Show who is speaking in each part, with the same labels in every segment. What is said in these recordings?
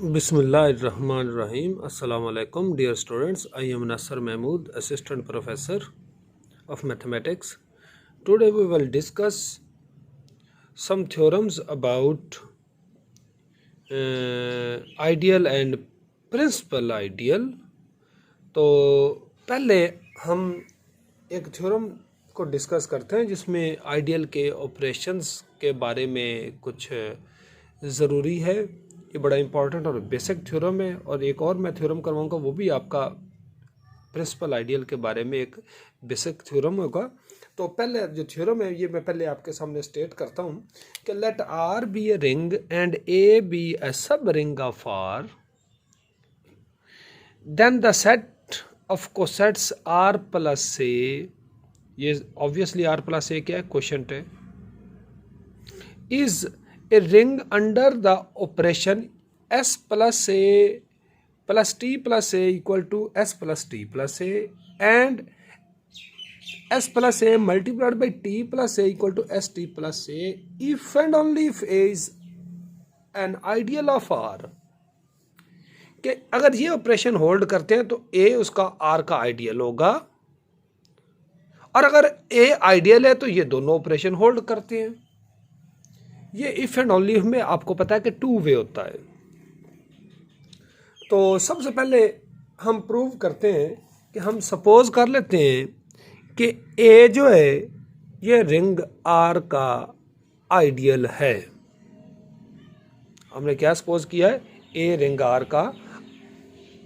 Speaker 1: Bismillahirrahmanirrahim. Assalamu alaikum, dear students. I am Nasser Mahmood, Assistant Professor of Mathematics. Today we will discuss some theorems about ideal and principal ideal. तो पहले हम एक theorem को discuss करते हैं जिसमें ideal के ऑपरेशंस के बारे में कुछ ज़रूरी है। ये बड़ा इंपॉर्टेंट और बेसिक थ्योरम है। और एक और मैं थ्योरम करवाऊंगा, वो भी आपका प्रिंसिपल आइडियल के बारे में एक बेसिक थ्योरम होगा। तो पहले जो थ्योरम है ये मैं पहले आपके सामने स्टेट करता हूँ कि let R be a ring and A be a subring of R, then the set of cosets R plus A, ये ऑब्वियसली आर प्लस ए क्या है, क्वेश्चन है, is a ring under the operation s plus a plus t plus a equal to s plus t plus a and s plus a multiplied by t plus a equal to st plus a if and only if a is an ideal of r। कि अगर ये operation hold करते हैं तो a उसका r का ideal होगा, और अगर a आइडियल है तो ये दोनों ऑपरेशन होल्ड करते हैं। ये इफ एंड ओनली इफ में आपको पता है कि टू वे होता है। तो सबसे पहले हम प्रूव करते हैं कि हम सपोज कर लेते हैं कि ए जो है ये रिंग आर का आइडियल है। हमने क्या सपोज किया है, ए रिंग आर का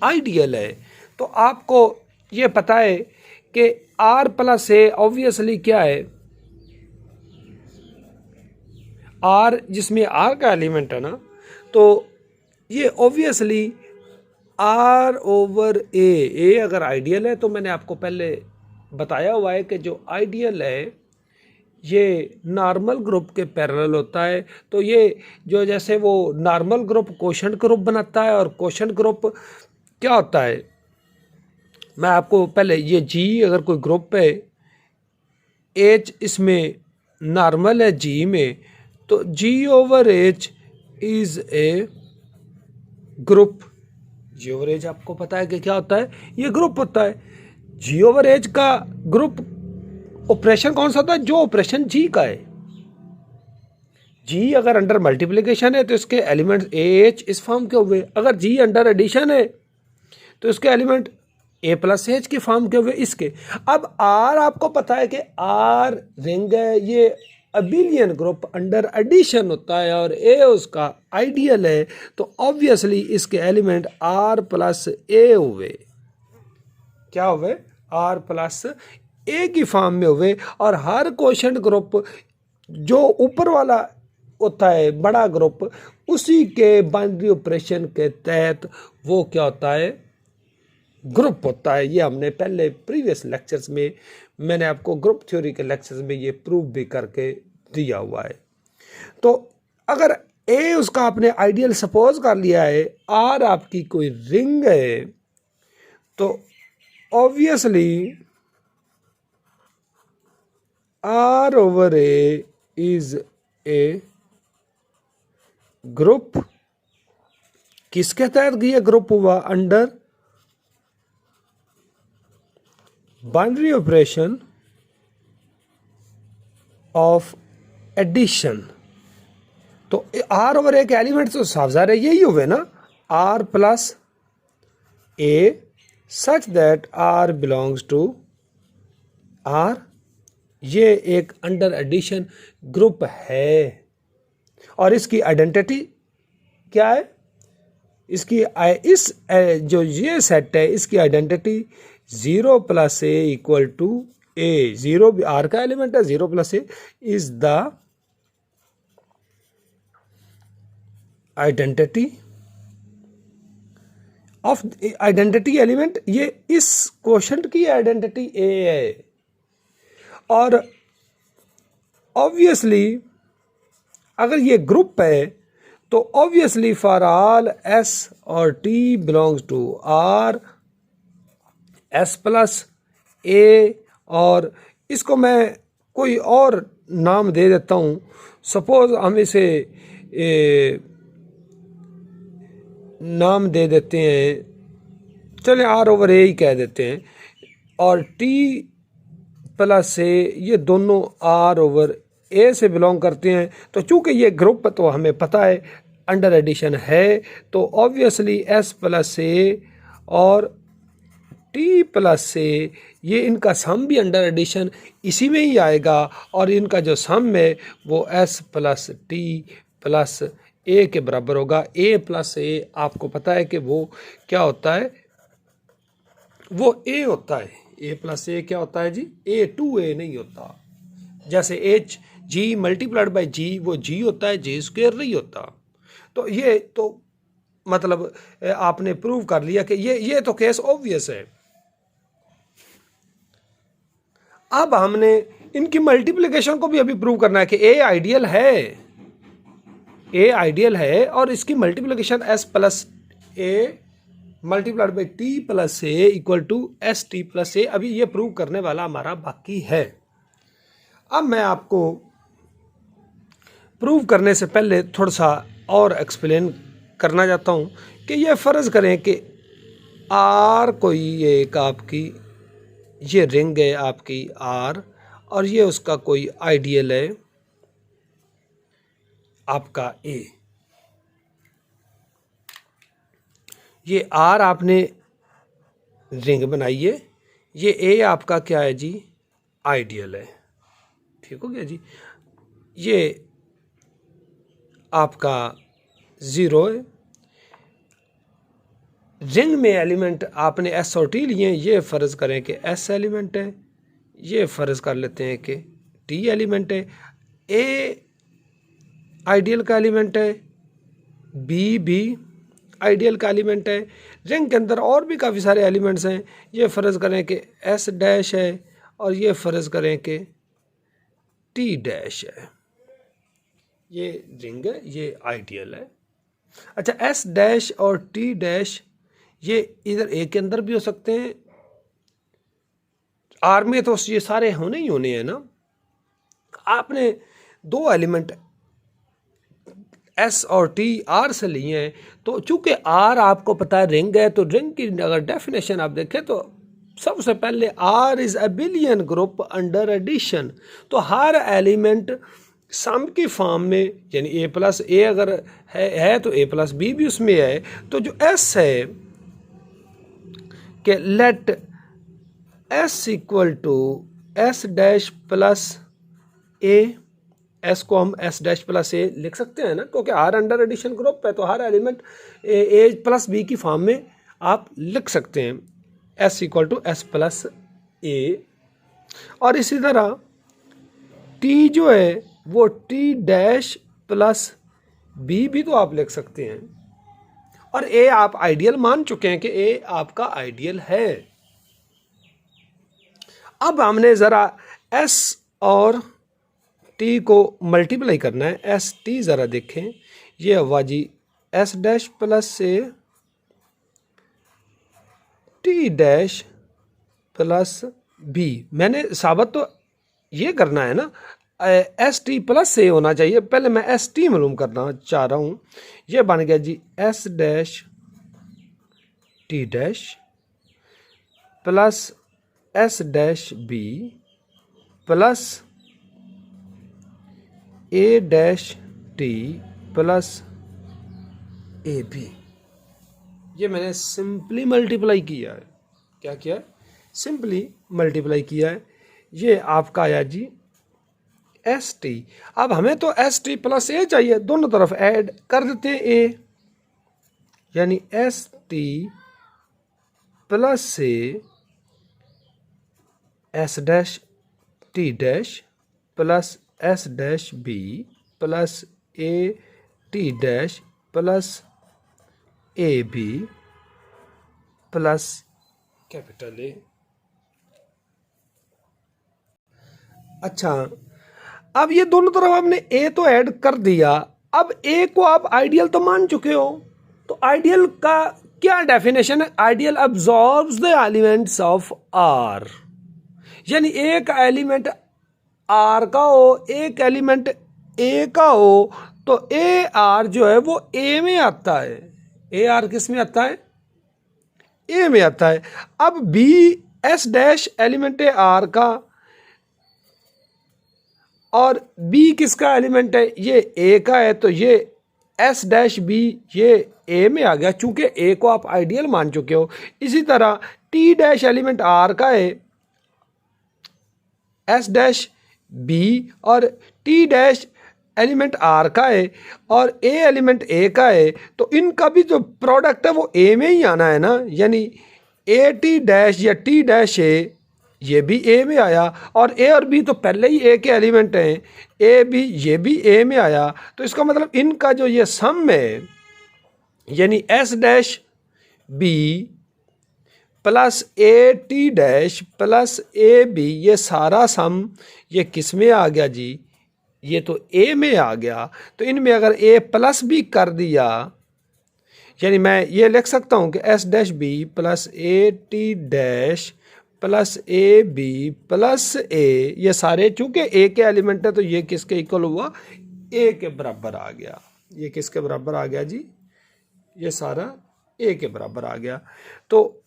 Speaker 1: आइडियल है। तो आपको ये पता है कि आर प्लस ए ऑब्वियसली क्या है, आर जिसमें आर का एलिमेंट है ना, तो ये ऑब्वियसली आर ओवर ए अगर आइडियल है तो मैंने आपको पहले बताया हुआ है कि जो आइडियल है ये नॉर्मल ग्रुप के पैरेलल होता है। तो ये जो जैसे वो नॉर्मल ग्रुप कोशेंट ग्रुप बनाता है, और कोशेंट ग्रुप क्या होता है, मैं आपको पहले ये जी अगर कोई ग्रुप है, एच इसमें नॉर्मल है जी में, तो G over H is a group. G over H आपको पता है कि क्या होता है, ये ग्रुप होता है। G ओवर H का ग्रुप ऑपरेशन कौन सा होता है, जो ऑपरेशन G का है। G अगर अंडर मल्टीप्लिकेशन है तो इसके एलिमेंट्स AH इस फॉर्म के हुए, अगर G अंडर एडिशन है तो इसके एलिमेंट A प्लस H के फॉर्म के हुए इसके। अब R आपको पता है कि R रिंग है, ये अबिलियन ग्रुप अंडर एडिशन होता है, और ए उसका आइडियल है, तो ऑब्वियसली इसके एलिमेंट आर प्लस ए हुए। क्या हुए, आर प्लस ए की फॉर्म में हुए। और हर कोशेंट ग्रुप जो ऊपर वाला होता है बड़ा ग्रुप, उसी के बाइनरी ऑपरेशन के तहत वो क्या होता है, ग्रुप होता है। ये हमने पहले प्रीवियस लेक्चर्स में मैंने आपको ग्रुप थ्योरी के लेक्चर्स में ये प्रूव भी करके दिया हुआ है। तो अगर ए उसका आपने आइडियल सपोज कर लिया है, आर आपकी कोई रिंग है, तो obviously R over A is a group. किसके तहत ये ग्रुप हुआ, under binary operation of addition. तो आर ओवर ए के एलिमेंट तो साफ ज़ाहिर है यही हुए ना, R plus A such that R belongs to R. ये एक अंडर एडिशन ग्रुप है, और इसकी आइडेंटिटी क्या है, इसकी इस जो ये सेट है इसकी identity 0 plus A equal to A. 0 भी आर का एलिमेंट है, 0 plus A is the identity of identity element. ये इस क्वोशेंट की आइडेंटिटी ए है। और ऑब्वियसली अगर ये ग्रुप है तो ऑब्वियसली फॉर ऑल एस और T belongs to R, S plus A, और इसको मैं कोई और नाम दे देता हूँ। सपोज हम इसे नाम दे देते हैं, चले आर ओवर ए ही कह देते हैं, और टी प्लस ए ये दोनों आर ओवर ए से बिलोंग करते हैं। तो चूंकि ये ग्रुप तो हमें पता है अंडर एडिशन है, तो ऑब्वियसली एस प्लस ए और टी प्लस ए ये इनका सम भी अंडर एडिशन इसी में ही आएगा, और इनका जो सम है वो एस प्लस टी प्लस ए के बराबर होगा। ए प्लस ए आपको पता है कि वो क्या होता है, वो ए होता है। ए प्लस ए क्या होता है जी, ए टू ए नहीं होता। जैसे एच जी मल्टीप्लाइड बाई जी वो जी होता है, जी स्क्वेयर नहीं होता। तो ये तो मतलब आपने प्रूव कर लिया कि ये तो केस ऑब्वियस है। अब हमने इनकी मल्टीप्लिकेशन को भी अभी प्रूव करना है कि ए आइडियल है, ए आइडियल है, और इसकी multiplication S plus A multiplied by T plus A equal to S T plus A. अभी ये प्रूव करने वाला हमारा बाकी है। अब मैं आपको प्रूव करने से पहले थोड़ा सा और एक्सप्लेन करना चाहता हूँ कि ये फ़र्ज़ करें कि आर कोई एक आपकी ये रिंग है आपकी आर, और ये उसका कोई आइडियल है आपका ए। ये आर आपने रिंग बनाई है, ये ए आपका क्या है जी, आइडियल है। ठीक हो गया जी। ये आपका ज़ीरो है। रिंग में एलिमेंट आपने एस और टी लिए, ये फ़र्ज़ करें कि एस एलिमेंट है, ये फ़र्ज़ कर लेते हैं कि टी एलिमेंट है, ए आइडियल का एलिमेंट है, बी भी आइडियल का एलिमेंट है। रिंग के अंदर और भी काफ़ी सारे एलिमेंट्स हैं, ये फ़र्ज़ करें कि एस डैश है, और ये फ़र्ज़ करें कि टी डैश है। ये रिंग है, ये आइडियल है। अच्छा, एस डैश और टी डैश ये इधर ए के अंदर भी हो सकते हैं, आर में तो ये सारे होने ही होने हैं ना। आपने दो एलिमेंट एस और टी आर से लिए हैं, तो चूंकि आर आपको पता है रिंग है, तो रिंग की अगर डेफिनेशन आप देखें तो सबसे पहले R is abelian group under addition. तो हर एलिमेंट सम की फॉर्म में, यानी ए प्लस ए अगर है तो ए प्लस बी भी उसमें है। तो जो एस है कि let S equal to S dash plus A, S को हम एस डैश प्लस ए लिख सकते हैं ना, क्योंकि हर अंडर एडिशन ग्रुप है, तो हर एलिमेंट ए प्लस बी की फॉर्म में आप लिख सकते हैं, S equal to S plus A. और इसी तरह टी जो है वो टी डैश प्लस बी भी तो आप लिख सकते हैं, और ए आप आइडियल मान चुके हैं कि ए आपका आइडियल है। अब हमने ज़रा एस और टी को मल्टीप्लाई करना है। एस टी ज़रा देखें, ये हुआ जी एस डैश प्लस से टी डैश प्लस बी। मैंने साबित तो ये करना है ना, एस टी प्लस से होना चाहिए। पहले मैं एस टी मालूम करना चाह रहा हूँ। ये बन गया जी S dash T dash plus S dash B plus A dash T plus A B. ये मैंने सिंपली मल्टीप्लाई किया है। क्या किया है? सिंपली मल्टीप्लाई किया है। ये आपका आया जी एस टी। अब हमें तो एस टी प्लस ए चाहिए, दोनों तरफ ऐड कर देते हैं ए, यानी एस टी प्लस से S dash T dash plus S dash B plus A T dash plus A B plus capital A. अच्छा, अब ये दोनों तरफ आपने ए तो ऐड कर दिया। अब ए को आप आइडियल तो मान चुके हो, तो आइडियल का क्या डेफिनेशन है? Ideal absorbs the elements of R, यानी एक एलिमेंट आर का हो, एक एलिमेंट ए का हो, तो ए आर जो है वो ए में आता है। ए आर किस में आता है, ए में आता है। अब बी एस डैश एलिमेंट है आर का और बी किसका एलिमेंट है, ये ए का है, तो ये एस डैश बी ये ए में आ गया, चूंकि ए को आप आइडियल मान चुके हो। इसी तरह टी डैश एलिमेंट आर का है, एस डैश बी और टी डैश एलिमेंट आर का है और ए एलिमेंट ए का है, तो इनका भी जो प्रोडक्ट है वो ए में ही आना है ना, यानी ए टी डैश या टी डैश ए ये भी ए में आया और ए और बी तो पहले ही ए के एलिमेंट हैं, ए बी ये भी ए में आया। तो इसका मतलब इनका जो ये सम है यानी S dash B plus A T dash plus A B, ये सारा सम ये किस में आ गया जी, ये तो ए में आ गया। तो इनमें अगर ए प्लस बी कर दिया, यानी मैं ये लिख सकता हूँ कि S dash B plus A T dash plus A B plus A, ये सारे चूंकि ए के एलिमेंट है तो ये किसके इक्वल हुआ, ए के बराबर आ गया। ये किसके बराबर आ गया जी, ये सारा ए के बराबर आ गया। तो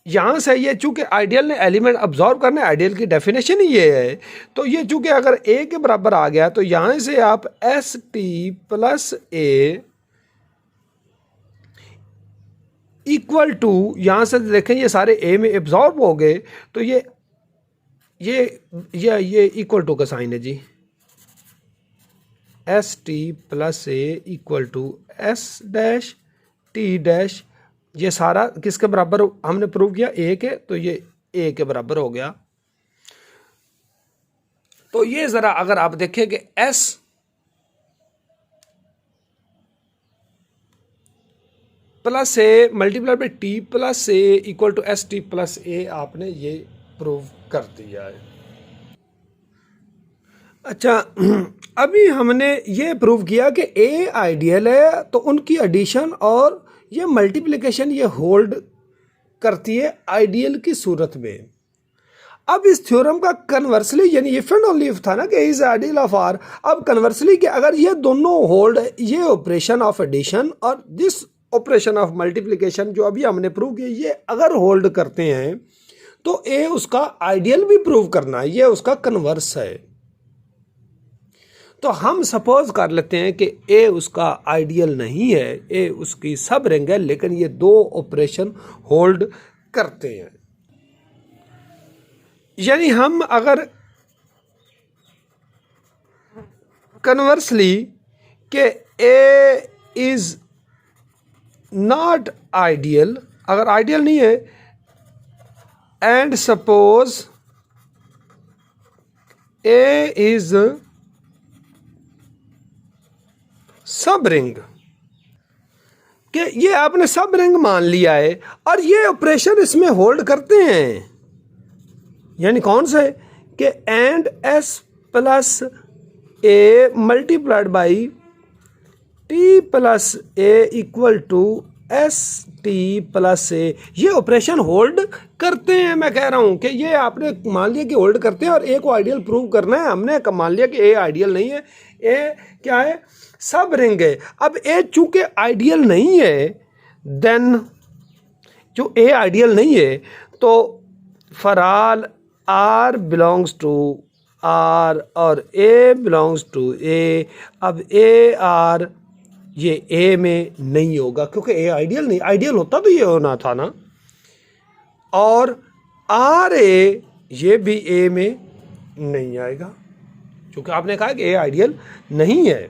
Speaker 1: यहाँ से ये चूंकि आइडियल ने एलिमेंट अब्जॉर्व करना है, आइडियल की डेफिनेशन ही ये है, तो ये चूंकि अगर ए के बराबर आ गया तो यहाँ से आप S T plus A equal to, यहाँ से देखें ये सारे ए में एब्जॉर्ब हो गए, तो ये इक्वल टू का साइन है जी, S T plus A equal to S dash T dash, ये सारा किसके बराबर हमने प्रूव किया, ए के, तो ये ए के बराबर हो गया। तो ये जरा अगर आप देखें कि S plus A multiply by T plus A equal to S T plus A, आपने ये प्रूव कर दिया है। अच्छा, अभी हमने ये प्रूव किया कि ए आइडियल है, तो उनकी एडिशन और ये मल्टीप्लिकेशन ये होल्ड करती है आइडियल की सूरत में। अब इस थ्योरम का कन्वर्सली, यानी इफ एंड ओनली इफ था ना कि इज आइडियल ऑफ आर, अब कन्वर्सली कि अगर ये दोनों होल्ड, ये ऑपरेशन ऑफ एडिशन और दिस ऑपरेशन ऑफ मल्टीप्लिकेशन जो अभी हमने प्रूव किया, ये अगर होल्ड करते हैं तो ए उसका आइडियल भी प्रूव करना है, ये उसका कन्वर्स है। तो हम सपोज कर लेते हैं कि ए उसका आइडियल नहीं है, ए उसकी सब रिंग है, लेकिन ये दो ऑपरेशन होल्ड करते हैं। यानी हम अगर कन्वर्सली कि ए इज नॉट आइडियल, अगर आइडियल नहीं है, एंड सपोज ए इज सब रिंग, कि ये आपने सब रिंग मान लिया है और ये ऑपरेशन इसमें होल्ड करते हैं, यानी कौन से कि and S plus A multiplied by T plus A equal to S T plus A, ये ऑपरेशन होल्ड करते हैं। मैं कह रहा हूं कि ये आपने मान लिया कि होल्ड करते हैं और ए को आइडियल प्रूव करना है, हमने मान लिया कि ए आइडियल नहीं है, ए क्या है, सब रिंग है। अब ए चूंकि आइडियल नहीं है, देन जो ए आइडियल नहीं है तो for all R belongs to R और ए बिलोंग्स टू ए, अब ए आर ये ए में नहीं होगा क्योंकि ए आइडियल नहीं, आइडियल होता तो ये होना था ना, और आर ए ये भी ए में नहीं आएगा क्योंकि आपने कहा कि ए आइडियल नहीं है।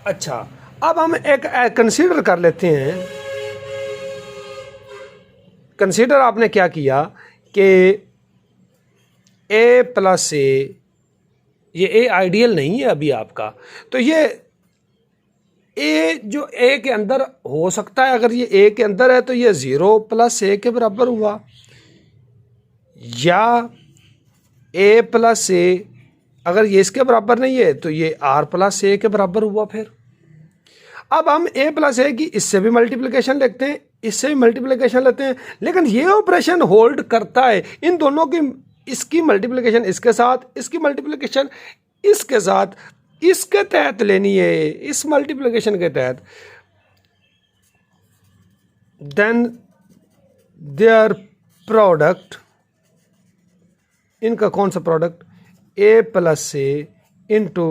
Speaker 1: अच्छा, अब हम एक कंसीडर कर लेते हैं। कंसीडर आपने क्या किया कि ए प्लस ये ए आइडियल नहीं है अभी आपका, तो ये ए जो ए के अंदर हो सकता है, अगर ये ए के अंदर है तो ये 0 प्लस ए के बराबर हुआ, या ए प्लस ए अगर ये इसके बराबर नहीं है तो ये आर प्लस ए के बराबर हुआ। फिर अब हम ए प्लस ए की इससे भी मल्टीप्लिकेशन लिखते हैं, इससे भी मल्टीप्लिकेशन लेते हैं, लेकिन ये ऑपरेशन होल्ड करता है इन दोनों की, इसकी मल्टीप्लिकेशन इसके साथ, इसकी मल्टीप्लिकेशन इसके साथ, इसके तहत लेनी है, इस मल्टीप्लिकेशन के तहत। देन देयर प्रोडक्ट, इनका कौन सा product, A plus A into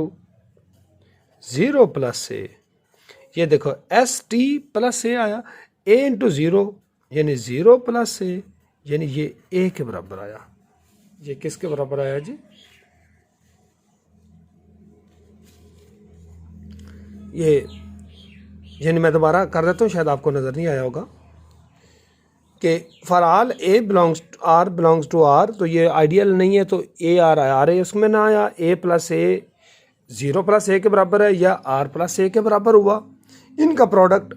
Speaker 1: 0 plus A. ये देखो एस टी प्लस ए आया, ए इंटू 0 यानी 0 प्लस ए, यानी ये ए के बराबर आया। ये किसके बराबर आया जी, ये यानी मैं दोबारा कर देता हूँ, शायद आपको नज़र नहीं आया होगा कि for all A belongs R belongs to R, तो ये आइडियल नहीं है, तो ए आर आया, आर ए उसमें ना आया, ए प्लस ए 0 प्लस ए के बराबर है या आर प्लस ए के बराबर हुआ। इनका प्रोडक्ट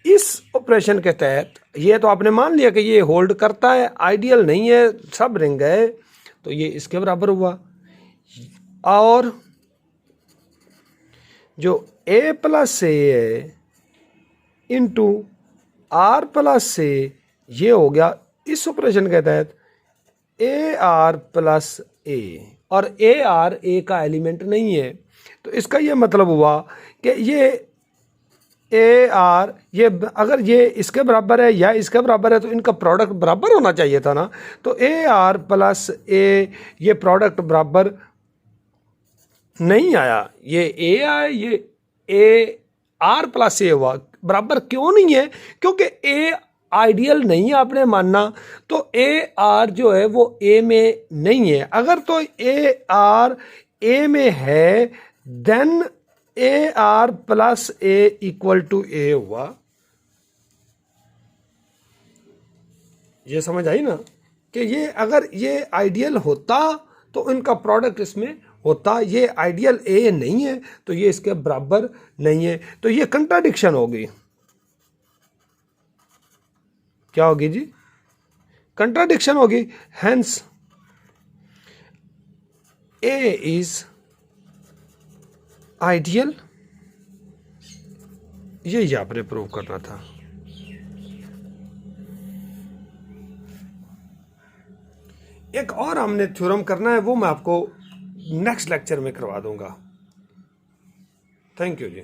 Speaker 1: इस ऑपरेशन के तहत, ये तो आपने मान लिया कि ये होल्ड करता है, आइडियल नहीं है, सब रिंग है, तो ये इसके बराबर हुआ। और जो ए प्लस ए है इंटू आर प्लस ए, ये हो गया इस ऑपरेशन के तहत ए आर प्लस ए, और ए आर ए का एलिमेंट नहीं है, तो इसका ये मतलब हुआ कि ये ए आर, ये अगर ये इसके बराबर है या इसके बराबर है तो इनका प्रोडक्ट बराबर होना चाहिए था ना, तो ए आर प्लस ए ये प्रोडक्ट बराबर नहीं आया, ये ए आया, ये ए आर प्लस ए हुआ, बराबर क्यों नहीं है, क्योंकि ए आइडियल नहीं है आपने मानना, तो ए आर जो है वो ए में नहीं है। अगर तो ए आर ए में है then A R plus A equal to A हुआ। ये समझ आई ना कि ये अगर ये आइडियल होता तो इनका प्रोडक्ट इसमें होता, ये आइडियल ए नहीं है तो ये इसके बराबर नहीं है, तो ये कंट्राडिक्शन होगी। क्या होगी जी, कंट्राडिक्शन होगी। हेंस ए इज आइडियल, यही आपने प्रूव करना था। एक और हमने थ्योरम करना है, वो मैं आपको नेक्स्ट लेक्चर में करवा दूंगा। Thank you ji.